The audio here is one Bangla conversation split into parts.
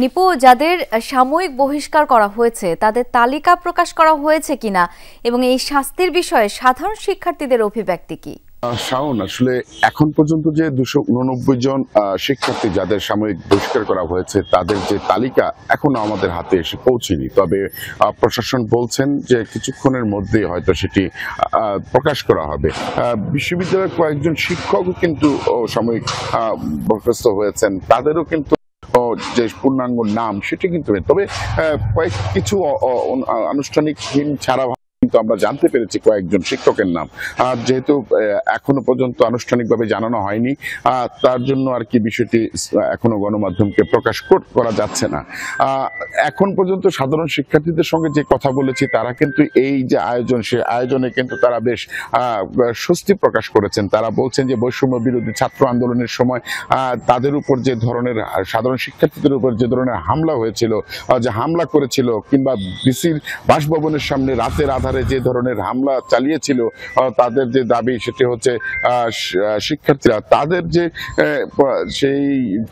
নিপু, যাদের সাময়িক বহিষ্কার করা হয়েছে তাদের তালিকা প্রকাশ করা হয়েছে কিনা এবং এই শাস্তির বিষয়ে সাধারণ শিক্ষার্থীদের অভিব্যক্তি কি? শাওন, আসলে এখন পর্যন্ত যে 289 জন শিক্ষার্থী যাদের সাময়িক বহিষ্কার করা হয়েছে তাদের যে তালিকা এখনো আমাদের হাতে এসে পৌঁছেনি। তবে প্রশাসন বলছেন যে কিছুক্ষণের মধ্যেই হয়তো সেটি প্রকাশ করা হবে। বিশ্ববিদ্যালয়ের কয়েকজন শিক্ষকও কিন্তু সাময়িক বরখাস্ত হয়েছেন, তাদেরও কিন্তু যে পূর্ণাঙ্গ নাম সেটি কিন্তু, তবে কিছু আনুষ্ঠানিক ছাড়া কিন্তু আমরা জানতে পেরেছি কয়েকজন শিক্ষকের নাম, যেহেতু এখনো পর্যন্ত আনুষ্ঠানিকভাবে জানানো হয়নি তার জন্য আর কি বিষয়টি এখনো গণমাধ্যমকে প্রকাশ করা যাচ্ছে না। এখন পর্যন্ত সাধারণ শিক্ষার্থীদের সঙ্গে যে কথা বলেছি তারা কিন্তু এই যে আয়োজন, সে আয়োজনে কিন্তু তারা বেশ স্বস্তি প্রকাশ করেছেন। তারা বলছেন যে বৈষম্য বিরোধী ছাত্র আন্দোলনের সময় তাদের উপর যে ধরনের, সাধারণ শিক্ষার্থীদের উপর যে ধরনের হামলা হয়েছিল, যে হামলা করেছিল, কিংবা ডিসির বাসভবনের সামনে রাতের আধারে যে ধরনের হামলা চালিয়েছিল, তাদের যে দাবি সেটি হচ্ছে শিক্ষার্থীরা তাদের যে সেই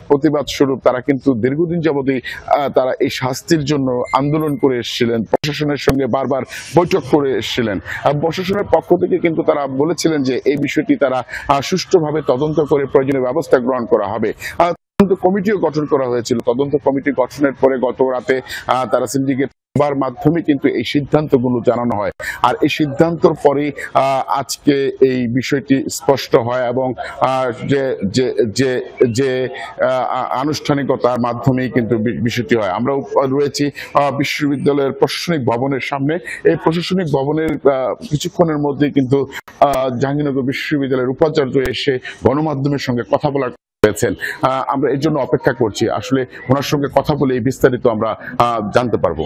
প্রতিবাদ স্বরূপ তারা কিন্তু দীর্ঘদিন যাবতই তারা এই শাস্তির জন্য আন্দোলন করে এসেছিলেন, প্রশাসনের সঙ্গে বারবার বৈঠক করে এসেছিলেন। প্রশাসনের পক্ষ থেকে কিন্তু তারা বলেছিলেন যে এই বিষয়টি তারা সুষ্ঠুভাবে তদন্ত করে প্রয়োজনীয় ব্যবস্থা গ্রহণ করা হবে। কমিটিও গঠন করা হয়েছিল। তদন্ত কমিটি গঠনের পরে গত রাতে তারা সিন্ডিকেট মাধ্যমে কিন্তু এই সিদ্ধান্তগুলো জানানো হয়, আর এই সিদ্ধান্তর পরে আজকে এই বিষয়টি স্পষ্ট হয় এবং যে যে যে যে আনুষ্ঠানিকতার মাধ্যমেই কিন্তু বিষয়টি হয়। আমরা রয়েছি বিশ্ববিদ্যালয়ের প্রশাসনিক ভবনের সামনে। এই প্রশাসনিক ভবনের কিছুক্ষণের মধ্যে কিন্তু জাহাঙ্গীরনগর বিশ্ববিদ্যালয়ের উপাচার্য এসে গণমাধ্যমের সঙ্গে কথা বলার হয়েছেন। আমরা এর জন্য অপেক্ষা করছি, আসলে ওনার সঙ্গে কথা বলে এই বিস্তারিত আমরা জানতে পারবো।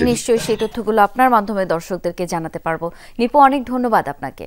নিশ্চয়ই সেই তথ্যগুলো আপনার মাধ্যমে দর্শকদেরকে জানাতে পারবো। নিপু, অনেক ধন্যবাদ আপনাকে।